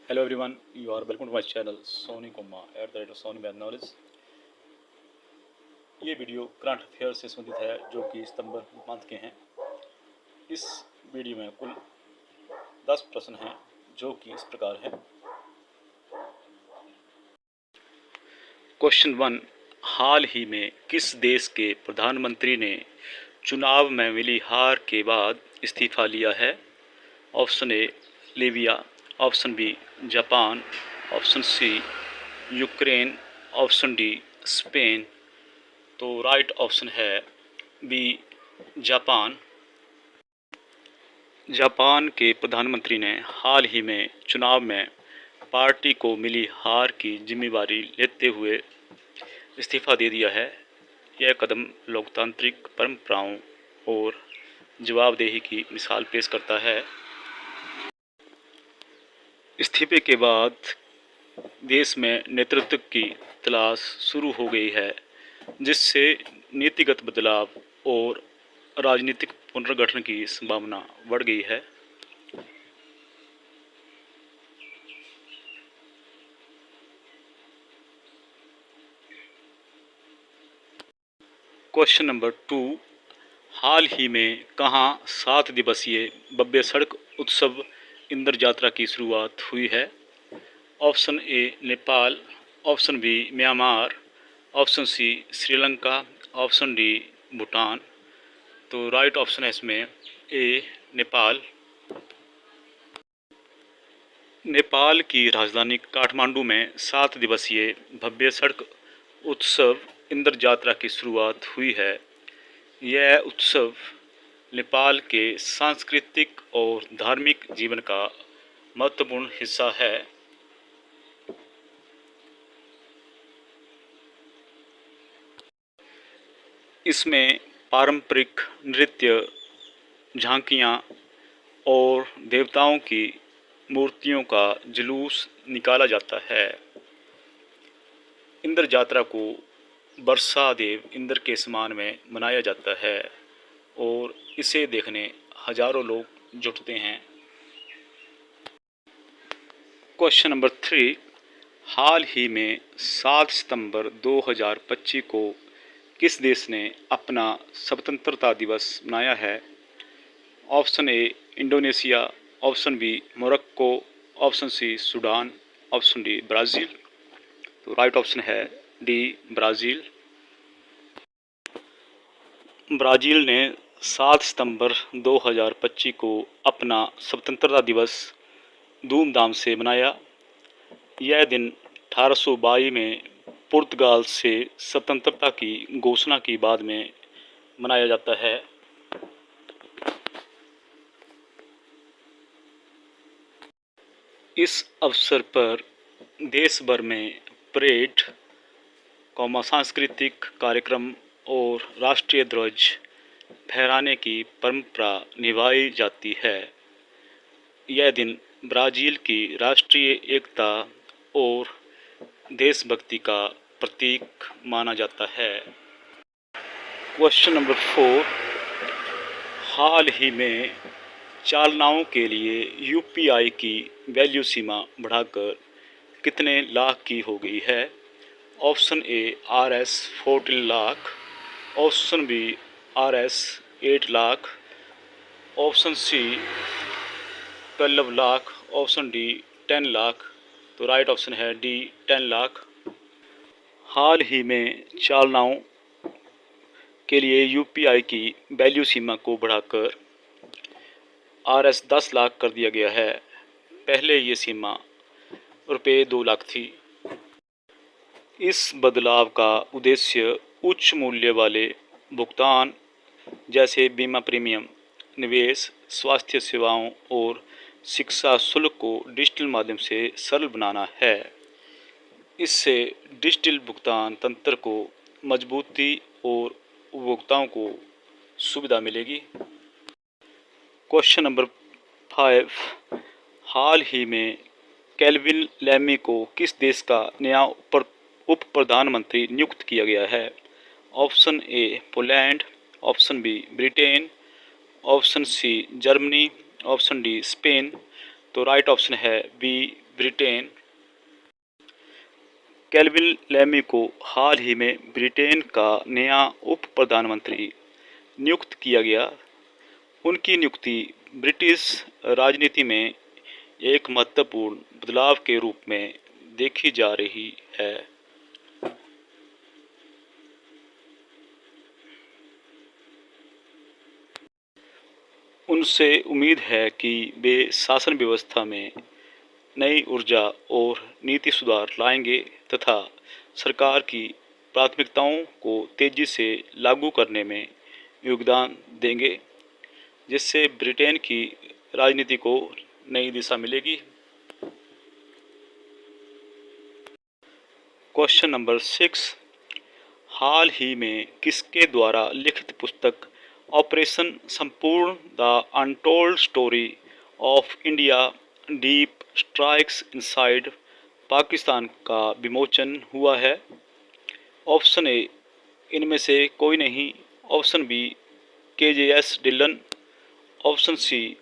Hello everyone, you are welcome to my channel Sony Kumma at the rate of Sony Math Knowledge। ये video current affair से संबंधित है जो कि सितंबर month के हैं। इस वीडियो में कुल 10 प्रश्न हैं जो कि इस प्रकार है। क्वेश्चन 1, हाल ही में किस देश के प्रधानमंत्री ने चुनाव में मिली हार के बाद इस्तीफा लिया है? Option A Libya, option B Japan, option C Ukraine, option D Spain. तो राइट ऑप्शन है बी जापान। जापान के प्रधानमंत्री ने हाल ही में चुनाव में पार्टी को मिली हार की जिम्मेदारी लेते हुए इस्तीफा दे दिया है। यह कदम लोकतांत्रिक परंपराओं और जवाबदेही की मिसाल पेश करता है। इस्तीफे के बाद देश में नेतृत्व की तलाश शुरू हो गई है, जिससे नीतिगत बदलाव और राजनीतिक पुनर्गठन की संभावना बढ़ गई है। क्वेश्चन नंबर 2, हाल ही में कहाँ 7 दिवसीय भव्य सड़क उत्सव इंद्र यात्रा की शुरुआत हुई है? Option A Nepal, option B Myanmar, option C Sri Lanka, option D Bhutan. तो राइट ऑप्शन है इसमें ए नेपाल। नेपाल की राजधानी काठमांडू में 7 दिवसीय भव्य सड़क उत्सव इंद्र यात्रा की शुरुआत हुई है। यह उत्सव नेपाल के सांस्कृतिक और धार्मिक जीवन का महत्वपूर्ण हिस्सा है। इसमें पारंपरिक नृत्य, झांकियाँ और देवताओं की मूर्तियों का जुलूस निकाला जाता है। इंद्र यात्रा को वर्षा देव इंद्र के सम्मान में मनाया जाता है और इसे देखने हजारों लोग जुटते हैं। क्वेश्चन नंबर 3, हाल ही में 7 सितंबर 2025 को किस देश ने अपना स्वतंत्रता दिवस मनाया है? Option A Indonesia, option B Morocco, option C Sudan, option D Brazil. तो राइट ऑप्शन है डी ब्राज़ील। ब्राज़ील ने 7 सितंबर 2025 को अपना स्वतंत्रता दिवस धूमधाम से मनाया। यह दिन 1822 में पुर्तगाल से स्वतंत्रता की घोषणा के बाद में मनाया जाता है। इस अवसर पर देश भर में परेड, सांस्कृतिक कार्यक्रम और राष्ट्रीय ध्वज फहराने की परंपरा निभाई जाती है। यह दिन ब्राज़ील की राष्ट्रीय एकता और देशभक्ति का प्रतीक माना जाता है। क्वेश्चन नंबर 4, हाल ही में चालनाओं के लिए यूपीआई की वैल्यू सीमा बढ़ाकर कितने लाख की हो गई है? Option A RS 14 lakh, option B RS 8 lakh, option C 12 lakh, option D 10 lakh. तो राइट ऑप्शन है डी 10 लाख। हाल ही में चालनाओं के लिए यूपीआई की वैल्यू सीमा को बढ़ाकर RS 10 लाख कर दिया गया है। पहले ये सीमा रुपये 2 लाख थी। इस बदलाव का उद्देश्य उच्च मूल्य वाले भुगतान जैसे बीमा प्रीमियम, निवेश, स्वास्थ्य सेवाओं और शिक्षा शुल्क को डिजिटल माध्यम से सरल बनाना है। इससे डिजिटल भुगतान तंत्र को मजबूती और उपभोक्ताओं को सुविधा मिलेगी। क्वेश्चन नंबर 5, हाल ही में केल्विन लैमी को किस देश का नया उप प्रधानमंत्री नियुक्त किया गया है? Option A Poland, option B Britain, option C Germany, option D Spain. तो राइट ऑप्शन है बी ब्रिटेन। केल्विन लेमी को हाल ही में ब्रिटेन का नया उप प्रधानमंत्री नियुक्त किया गया। उनकी नियुक्ति ब्रिटिश राजनीति में एक महत्वपूर्ण बदलाव के रूप में देखी जा रही है। उनसे उम्मीद है कि वे शासन व्यवस्था में नई ऊर्जा और नीति सुधार लाएंगे तथा सरकार की प्राथमिकताओं को तेजी से लागू करने में योगदान देंगे, जिससे ब्रिटेन की राजनीति को नई दिशा मिलेगी। क्वेश्चन नंबर 6, हाल ही में किसके द्वारा लिखित पुस्तक ऑपरेशन संपूर्ण the untold story of India deep strikes inside Pakistan का विमोचन हुआ है? ऑप्शन ए, इनमें से कोई नहीं। Option B, KJS Dhillon. Option C,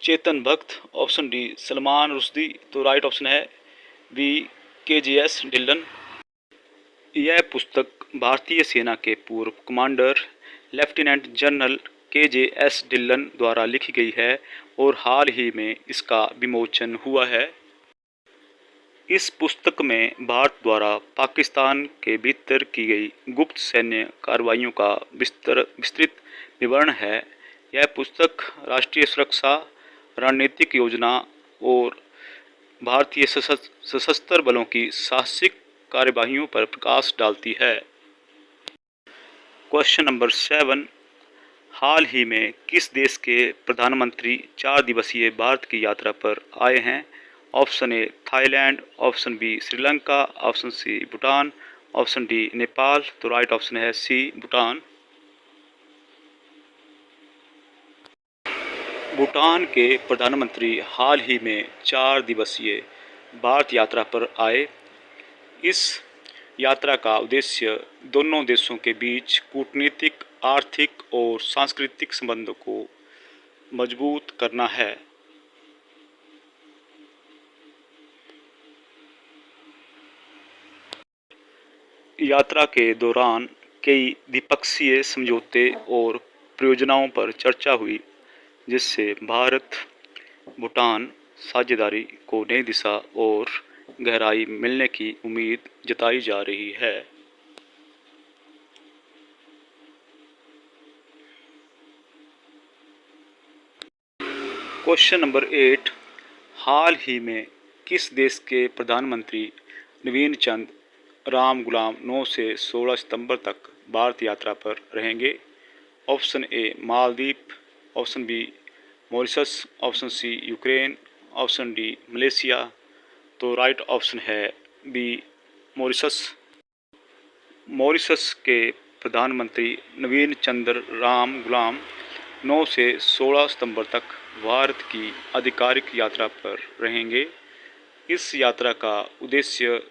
Chetan Bhagat. Option D, Salman Rushdie. तो राइट ऑप्शन है बी, KJS डिलन। यह पुस्तक भारतीय सेना के पूर्व commander lieutenant general KJS Dhillon द्वारा लिखी गई है और हाल ही में इसका विमोचन हुआ है। इस पुस्तक में भारत द्वारा पाकिस्तान के भीतर की गई गुप्त सैन्य कार्रवाइयों का विस्तृत विवरण है। यह पुस्तक राष्ट्रीय सुरक्षा, रणनीतिक योजना और भारतीय सशस्त्र बलों की साहसिक कार्यवाहियों पर प्रकाश डालती है। क्वेश्चन नंबर 7, हाल ही में किस देश के प्रधानमंत्री 4 दिवसीय भारत की यात्रा पर आए हैं? Option A, Thailand. Option B, Sri Lanka. Option C, Bhutan. Option D, Nepal. तो राइट ऑप्शन है सी, भूटान। भूटान के प्रधानमंत्री हाल ही में 4 दिवसीय भारत यात्रा पर आए। इस यात्रा का उद्देश्य दोनों देशों के बीच कूटनीतिक, आर्थिक और सांस्कृतिक संबंधों को मजबूत करना है। यात्रा के दौरान कई द्विपक्षीय समझौते और परियोजनाओं पर चर्चा हुई, जिससे भारत भूटान साझेदारी को नई दिशा और गहराई मिलने की उम्मीद जताई जा रही है। क्वेश्चन नंबर 8, हाल ही में किस देश के प्रधानमंत्री नवीन चंद राम गुलाम 9 से 16 सितंबर तक भारत यात्रा पर रहेंगे? Option A, Maldives. Option B, Mauritius. Option C, Ukraine. Option D, Malaysia. तो राइट ऑप्शन है बी, मॉरिशस। मॉरिशस के प्रधानमंत्री नवीन चंद्र राम गुलाम 9 से 16 सितंबर तक भारत की आधिकारिक यात्रा पर रहेंगे। इस यात्रा का उद्देश्य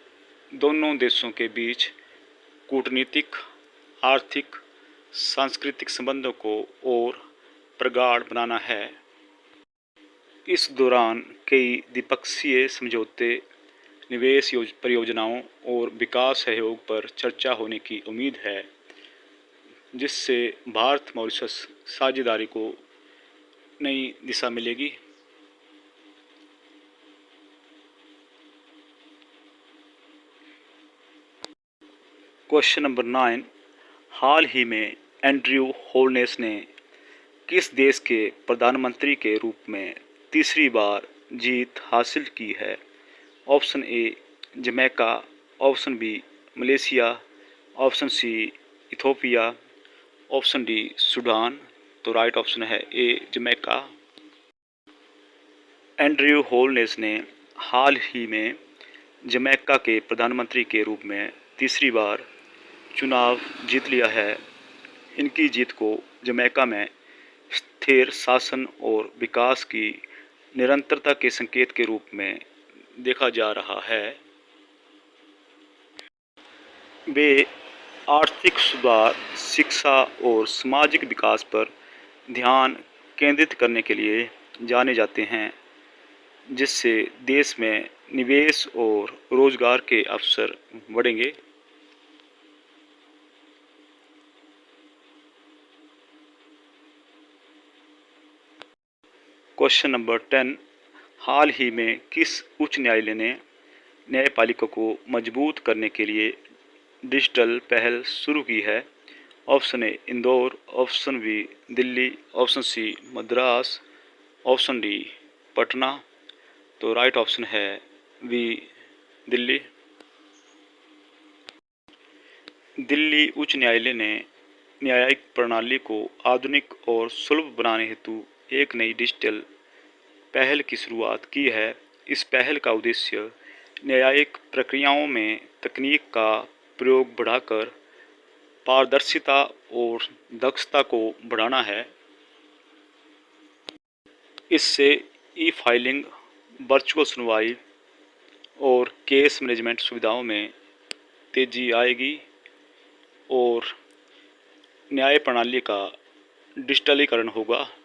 दोनों देशों के बीच कूटनीतिक, आर्थिक, सांस्कृतिक संबंधों को और प्रगाढ़ बनाना है। इस दौरान कई द्विपक्षीय समझौते, निवेश परियोजनाओं और विकास सहयोग पर चर्चा होने की उम्मीद है, जिससे भारत मॉरिशस साझेदारी को नई दिशा मिलेगी। क्वेश्चन नंबर 9, हाल ही में एंड्रयू होलनेस ने किस देश के प्रधानमंत्री के रूप में तीसरी बार जीत हासिल की है? Option A, Jamaica. Option B, Malaysia. Option C, Ethiopia. Option D, Sudan. तो राइट ऑप्शन है ए, जमैका। एंड्रयू होलनेस ने हाल ही में जमैका के प्रधानमंत्री के रूप में तीसरी बार चुनाव जीत लिया है। इनकी जीत को जमैका में स्थिर शासन और विकास की निरंतरता के संकेत के रूप में देखा जा रहा है। वे आर्थिक सुधार, शिक्षा और सामाजिक विकास पर ध्यान केंद्रित करने के लिए जाने जाते हैं, जिससे देश में निवेश और रोजगार के अवसर बढ़ेंगे। क्वेश्चन नंबर 10, हाल ही में किस उच्च न्यायालय ने न्यायपालिका को मजबूत करने के लिए डिजिटल पहल शुरू की है? Option A Indore, option B Delhi, option C Madras, option D Patna. तो राइट ऑप्शन है बी दिल्ली। दिल्ली उच्च न्यायालय ने न्यायिक प्रणाली को आधुनिक और सुलभ बनाने हेतु एक नई डिजिटल पहल की शुरुआत की है। इस पहल का उद्देश्य न्यायिक प्रक्रियाओं में तकनीक का प्रयोग बढ़ाकर पारदर्शिता और दक्षता को बढ़ाना है। इससे ई फाइलिंग, वर्चुअल सुनवाई और केस मैनेजमेंट सुविधाओं में तेजी आएगी और न्याय प्रणाली का डिजिटलीकरण होगा।